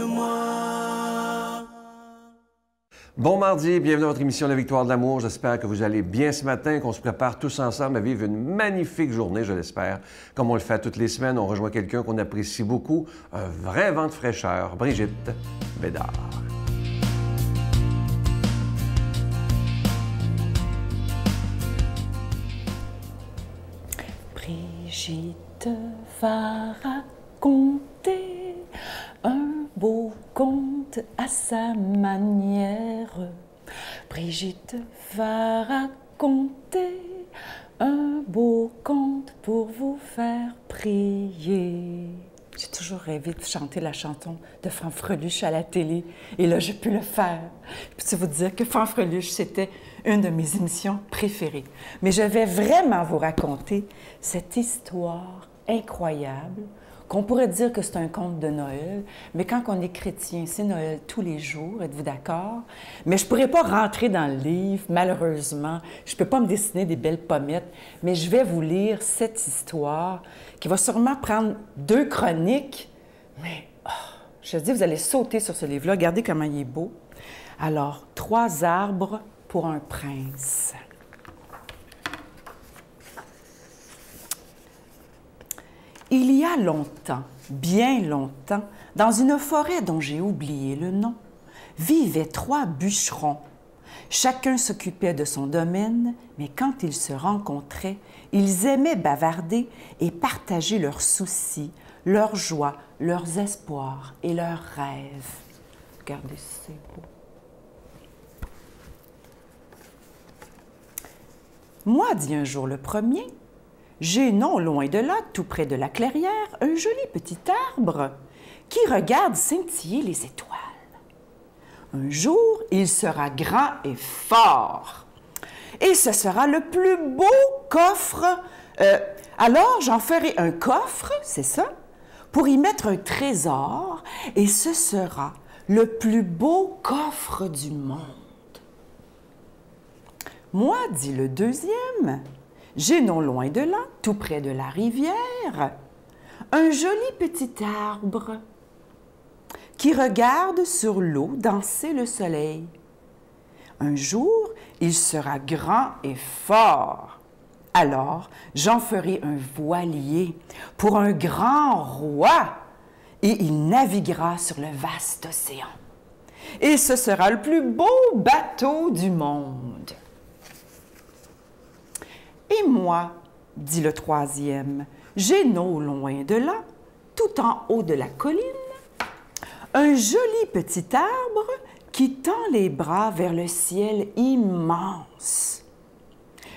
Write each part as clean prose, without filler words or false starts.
Porte-moi. Bon mardi, bienvenue à votre émission La Victoire de l'amour. J'espère que vous allez bien ce matin, qu'on se prépare tous ensemble à vivre une magnifique journée, je l'espère. Comme on le fait toutes les semaines, on rejoint quelqu'un qu'on apprécie beaucoup, un vrai vent de fraîcheur, Brigitte Bédard. Brigitte va raconter un beau conte à sa manière. Brigitte va raconter un beau conte pour vous faire prier. J'ai toujours rêvé de chanter la chanson de Fanfreluche à la télé, et là, j'ai pu le faire. Puis, c'est vous dire que Fanfreluche, c'était une de mes émissions préférées. Mais je vais vraiment vous raconter cette histoire incroyable, qu'on pourrait dire que c'est un conte de Noël, mais quand on est chrétien, c'est Noël tous les jours, êtes-vous d'accord? Mais je ne pourrais pas rentrer dans le livre, malheureusement. Je ne peux pas me dessiner des belles pommettes, mais je vais vous lire cette histoire qui va sûrement prendre 2 chroniques, mais je dis, vous allez sauter sur ce livre-là. Regardez comment il est beau. Alors, 3 arbres pour un prince. Il y a longtemps, bien longtemps, dans une forêt dont j'ai oublié le nom, vivaient 3 bûcherons. Chacun s'occupait de son domaine, mais quand ils se rencontraient, ils aimaient bavarder et partager leurs soucis, leurs joies, leurs espoirs et leurs rêves. Regardez, c'est beau. Moi, dit un jour le premier, j'ai non loin de là, tout près de la clairière, un joli petit arbre qui regarde scintiller les étoiles. Un jour, il sera grand et fort, et ce sera le plus beau coffre. Alors, j'en ferai un coffre, c'est ça, pour y mettre un trésor, et ce sera le plus beau coffre du monde. Moi, dit le deuxième, j'ai non loin de là, tout près de la rivière, un joli petit arbre qui regarde sur l'eau danser le soleil. Un jour, il sera grand et fort. Alors, j'en ferai un voilier pour un grand roi, et il naviguera sur le vaste océan. Et ce sera le plus beau bateau du monde. Et moi, dit le troisième, j'ai non loin de là, tout en haut de la colline, un joli petit arbre qui tend les bras vers le ciel immense.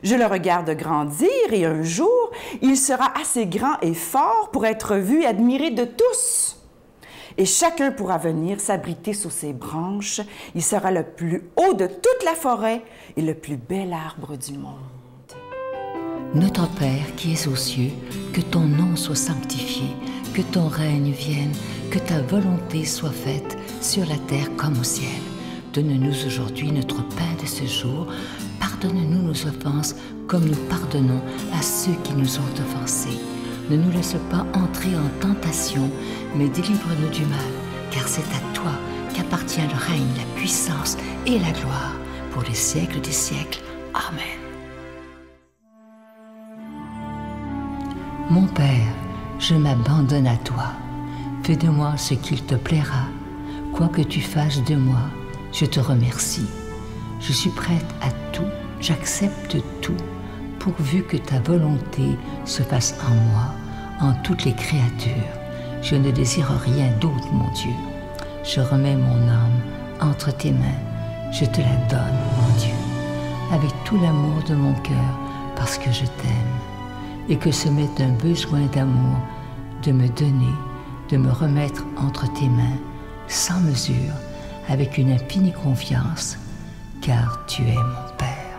Je le regarde grandir et un jour, il sera assez grand et fort pour être vu et admiré de tous. Et chacun pourra venir s'abriter sous ses branches. Il sera le plus haut de toute la forêt et le plus bel arbre du monde. Notre Père qui es aux cieux, que ton nom soit sanctifié, que ton règne vienne, que ta volonté soit faite sur la terre comme au ciel. Donne-nous aujourd'hui notre pain de ce jour. Pardonne-nous nos offenses comme nous pardonnons à ceux qui nous ont offensés. Ne nous laisse pas entrer en tentation, mais délivre-nous du mal, car c'est à toi qu'appartient le règne, la puissance et la gloire pour les siècles des siècles. Amen. Mon Père, je m'abandonne à toi. Fais de moi ce qu'il te plaira. Quoi que tu fasses de moi, je te remercie. Je suis prête à tout, j'accepte tout, pourvu que ta volonté se fasse en moi, en toutes les créatures. Je ne désire rien d'autre, mon Dieu. Je remets mon âme entre tes mains. Je te la donne, mon Dieu, avec tout l'amour de mon cœur, parce que je t'aime. Et que ce m'est un besoin d'amour de me donner, de me remettre entre tes mains, sans mesure, avec une infinie confiance, car tu es mon Père.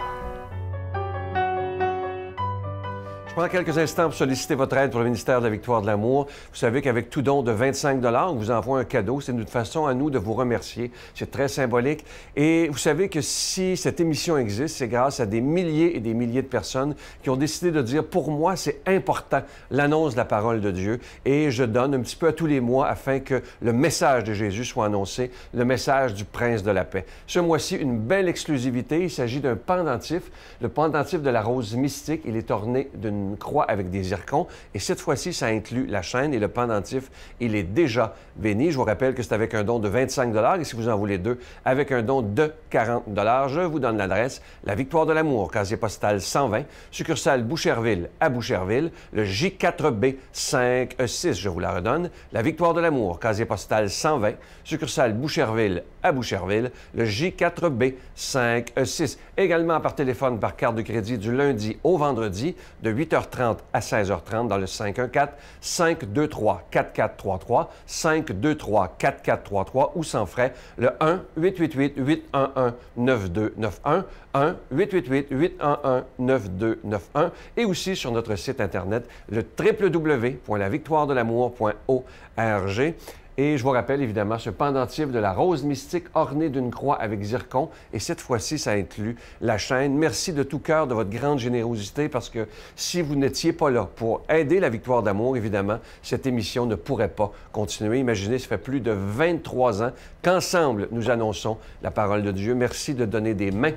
Je prends quelques instants pour solliciter votre aide pour le ministère de la Victoire de l'Amour. Vous savez qu'avec tout don de 25 on vous envoie un cadeau. C'est une façon à nous de vous remercier. C'est très symbolique. Et vous savez que si cette émission existe, c'est grâce à des milliers et des milliers de personnes qui ont décidé de dire, pour moi, c'est important, l'annonce de la parole de Dieu. Et je donne un petit peu à tous les mois afin que le message de Jésus soit annoncé, le message du Prince de la paix. Ce mois-ci, une belle exclusivité. Il s'agit d'un pendentif, le pendentif de la rose mystique. Il est orné d'une croix avec des zircons. Et cette fois-ci, ça inclut la chaîne et le pendentif. Il est déjà béni. Je vous rappelle que c'est avec un don de 25 et si vous en voulez deux, avec un don de 40 je vous donne l'adresse. La Victoire de l'Amour, casier postal 120, succursale Boucherville à Boucherville, le J4B 5E6, je vous la redonne. La Victoire de l'Amour, casier postal 120, succursale Boucherville à Boucherville, le J4B 5E6. Également par téléphone, par carte de crédit du lundi au vendredi, de 8h30 à 16h30 dans le 514-523-4433, 523-4433 ou sans frais, le 1-888-811-9291, 1-888-811-9291 et aussi sur notre site Internet, le www.lavictoiredelamour.org. Et je vous rappelle évidemment ce pendentif de la rose mystique orné d'une croix avec zircon. Et cette fois-ci, ça inclut la chaîne. Merci de tout cœur de votre grande générosité parce que si vous n'étiez pas là pour aider la Victoire d'amour, évidemment, cette émission ne pourrait pas continuer. Imaginez, ça fait plus de 23 ans qu'ensemble, nous annonçons la parole de Dieu. Merci de donner des mains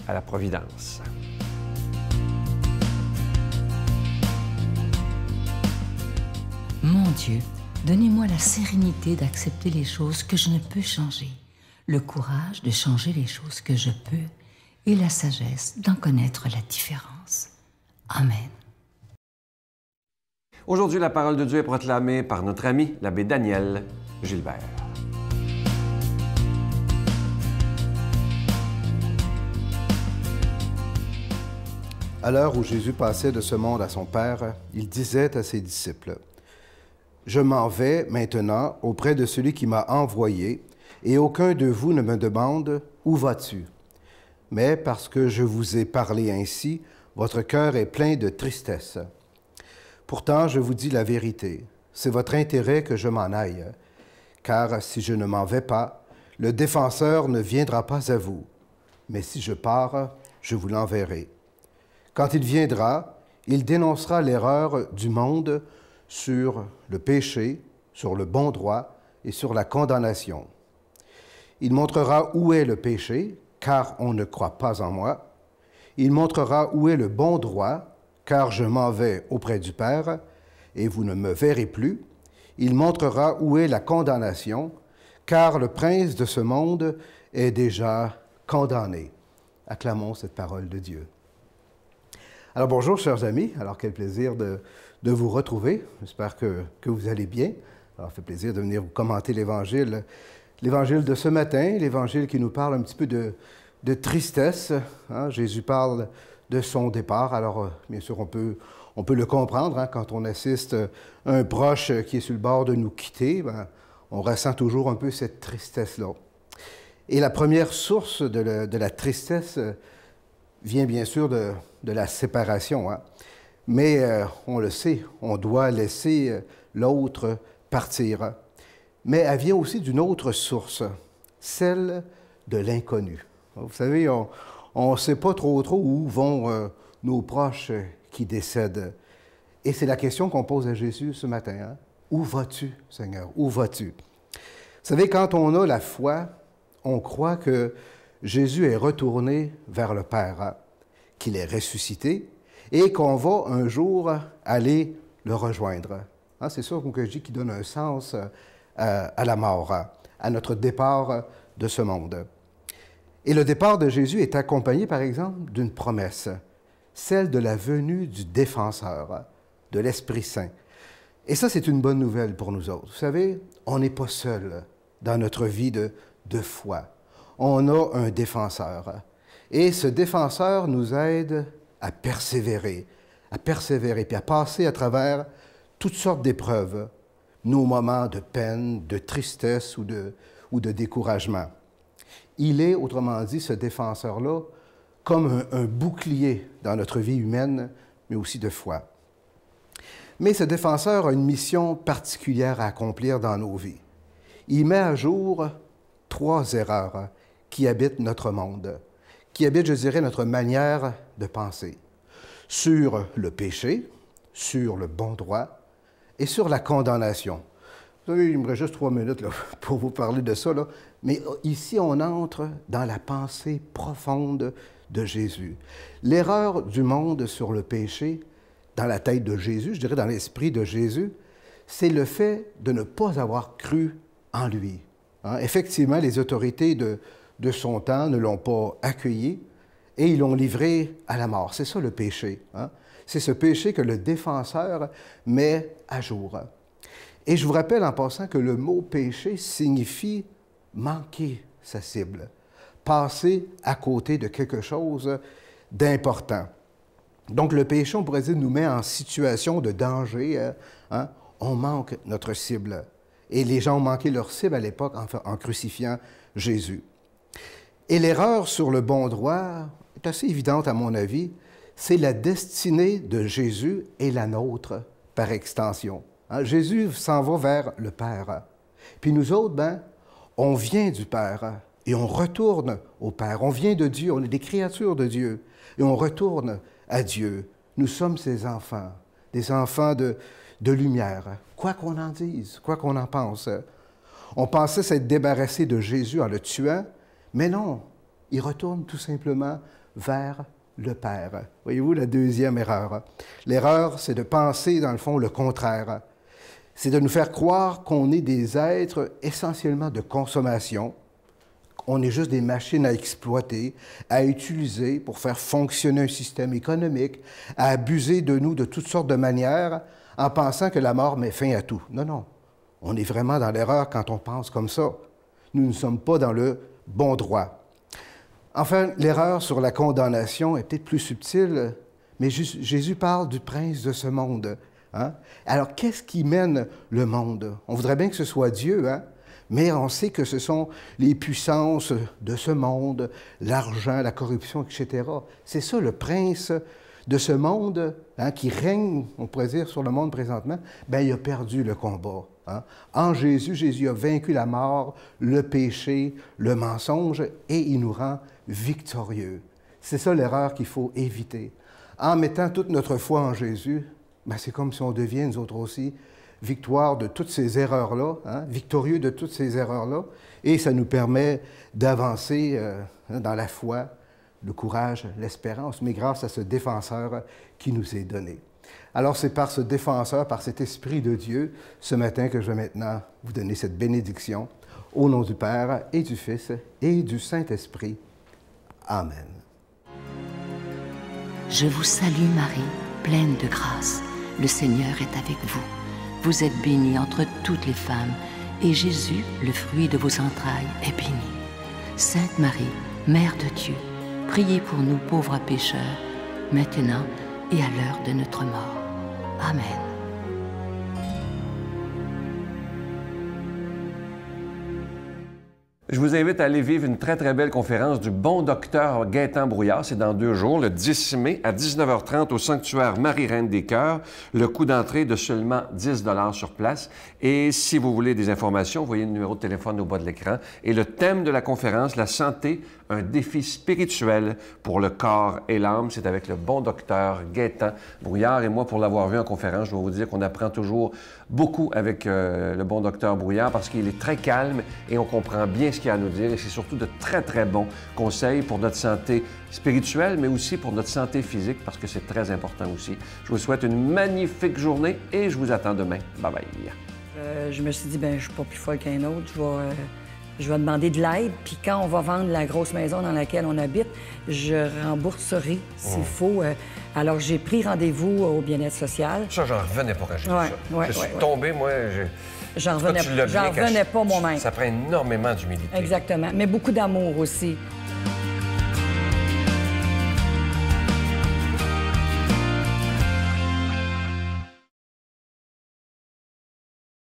à la Providence. Mon Dieu, donnez-moi la sérénité d'accepter les choses que je ne peux changer, le courage de changer les choses que je peux et la sagesse d'en connaître la différence. Amen. Aujourd'hui, la parole de Dieu est proclamée par notre ami, l'abbé Daniel Gilbert. À l'heure où Jésus passait de ce monde à son Père, il disait à ses disciples, « Je m'en vais maintenant auprès de celui qui m'a envoyé, et aucun de vous ne me demande, « Où vas-tu? » Mais parce que je vous ai parlé ainsi, votre cœur est plein de tristesse. Pourtant, je vous dis la vérité, c'est votre intérêt que je m'en aille, car si je ne m'en vais pas, le défenseur ne viendra pas à vous, mais si je pars, je vous l'enverrai. Quand il viendra, il dénoncera l'erreur du monde sur le péché, sur le bon droit et sur la condamnation. Il montrera où est le péché, car on ne croit pas en moi. Il montrera où est le bon droit, car je m'en vais auprès du Père, et vous ne me verrez plus. Il montrera où est la condamnation, car le prince de ce monde est déjà condamné. Acclamons cette parole de Dieu. Alors bonjour, chers amis. Alors quel plaisir de vous retrouver. J'espère que vous allez bien. Alors ça fait plaisir de venir vous commenter l'Évangile de ce matin, l'Évangile qui nous parle un petit peu de tristesse. Hein? Jésus parle de son départ. Alors bien sûr, on peut le comprendre. Hein? Quand on assiste à un proche qui est sur le bord de nous quitter, on ressent toujours un peu cette tristesse-là. Et la première source de la tristesse vient bien sûr de la séparation. Hein? Mais on le sait, on doit laisser l'autre partir. Mais elle vient aussi d'une autre source, celle de l'inconnu. Vous savez, on ne sait pas trop où vont nos proches qui décèdent. Et c'est la question qu'on pose à Jésus ce matin. Hein? Où vas-tu, Seigneur? Où vas-tu? Vous savez, quand on a la foi, on croit que Jésus est retourné vers le Père, hein? Qu'il est ressuscité et qu'on va un jour aller le rejoindre. Hein? C'est ça que je dis qui donne un sens à la mort, hein? À notre départ de ce monde. Et le départ de Jésus est accompagné, par exemple, d'une promesse, celle de la venue du défenseur, de l'Esprit Saint. Et ça, c'est une bonne nouvelle pour nous autres. Vous savez, on n'est pas seul dans notre vie de foi. On a un défenseur. Et ce défenseur nous aide à persévérer, puis à passer à travers toutes sortes d'épreuves, nos moments de peine, de tristesse ou de découragement. Il est, autrement dit, ce défenseur-là, comme un bouclier dans notre vie humaine, mais aussi de foi. Mais ce défenseur a une mission particulière à accomplir dans nos vies. Il met à jour 3 erreurs qui habitent notre monde, qui habitent, je dirais, notre manière de penser, sur le péché, sur le bon droit et sur la condamnation. Vous savez, il me reste juste 3 minutes là, pour vous parler de ça, là. Mais ici, on entre dans la pensée profonde de Jésus. L'erreur du monde sur le péché, dans la tête de Jésus, je dirais dans l'esprit de Jésus, c'est le fait de ne pas avoir cru en lui. Hein? Effectivement, les autorités de son temps ne l'ont pas accueilli et ils l'ont livré à la mort. C'est ça le péché. Hein? C'est ce péché que le défenseur met à jour. Et je vous rappelle en passant que le mot péché signifie manquer sa cible, passer à côté de quelque chose d'important. Donc le péché, on pourrait dire, nous met en situation de danger. Hein? On manque notre cible. Et les gens ont manqué leur cible à l'époque en crucifiant Jésus. Et l'erreur sur le bon droit est assez évidente à mon avis. C'est la destinée de Jésus et la nôtre par extension. Hein? Jésus s'en va vers le Père. Puis nous autres, ben, on vient du Père et on retourne au Père. On vient de Dieu, on est des créatures de Dieu et on retourne à Dieu. Nous sommes ses enfants, des enfants de lumière, quoi qu'on en dise, quoi qu'on en pense. On pensait s'être débarrassé de Jésus en le tuant, mais non, il retourne tout simplement vers le Père. Voyez-vous, la deuxième erreur. L'erreur, c'est de penser, dans le fond, le contraire. C'est de nous faire croire qu'on est des êtres essentiellement de consommation. On est juste des machines à exploiter, à utiliser pour faire fonctionner un système économique, à abuser de nous de toutes sortes de manières en pensant que la mort met fin à tout. Non, non. On est vraiment dans l'erreur quand on pense comme ça. Nous ne sommes pas dans le bon droit. Enfin, l'erreur sur la condamnation est peut-être plus subtile, mais Jésus parle du prince de ce monde. Hein? Alors, qu'est-ce qui mène le monde? On voudrait bien que ce soit Dieu, hein? Mais on sait que ce sont les puissances de ce monde, l'argent, la corruption, etc. C'est ça le prince de ce monde, hein, qui règne, on pourrait dire, sur le monde présentement. Bien, il a perdu le combat. Hein. En Jésus, Jésus a vaincu la mort, le péché, le mensonge, et il nous rend victorieux. C'est ça l'erreur qu'il faut éviter. En mettant toute notre foi en Jésus, bien, c'est comme si on devient, nous autres aussi, victoire de toutes ces erreurs-là, hein, victorieux de toutes ces erreurs-là, et ça nous permet d'avancer dans la foi, le courage, l'espérance, mais grâce à ce défenseur qui nous est donné. Alors c'est par ce défenseur, par cet Esprit de Dieu, ce matin que je vais maintenant vous donner cette bénédiction, au nom du Père et du Fils et du Saint-Esprit. Amen. Je vous salue Marie, pleine de grâce. Le Seigneur est avec vous. Vous êtes bénie entre toutes les femmes, et Jésus, le fruit de vos entrailles, est béni. Sainte Marie, Mère de Dieu, priez pour nous pauvres pécheurs, maintenant et à l'heure de notre mort. Amen. Je vous invite à aller vivre une très, très belle conférence du bon docteur Gaétan Brouillard. C'est dans 2 jours, le 10 mai, à 19h30, au sanctuaire Marie-Reine des Cœurs. Le coût d'entrée de seulement 10 $ sur place. Et si vous voulez des informations, voyez le numéro de téléphone au bas de l'écran. Et le thème de la conférence, la santé, un défi spirituel pour le corps et l'âme. C'est avec le bon docteur Gaétan Brouillard. Et moi, pour l'avoir vu en conférence, je dois vous dire qu'on apprend toujours beaucoup avec le bon docteur Brouillard parce qu'il est très calme et on comprend bien ce qu'il a à nous dire. Et c'est surtout de très, très bons conseils pour notre santé spirituelle, mais aussi pour notre santé physique parce que c'est très important aussi. Je vous souhaite une magnifique journée et je vous attends demain. Bye-bye. Je me suis dit, bien, je suis pas plus folle qu'un autre. Je vais demander de l'aide, puis quand on va vendre la grosse maison dans laquelle on habite, je rembourserai s'il faut. Alors, j'ai pris rendez-vous au bien-être social. Ça, j'en revenais pas quand j'ai vu ça. Je suis tombé, moi, j'en revenais pas moi-même. Ça prend énormément d'humilité. Exactement, mais beaucoup d'amour aussi.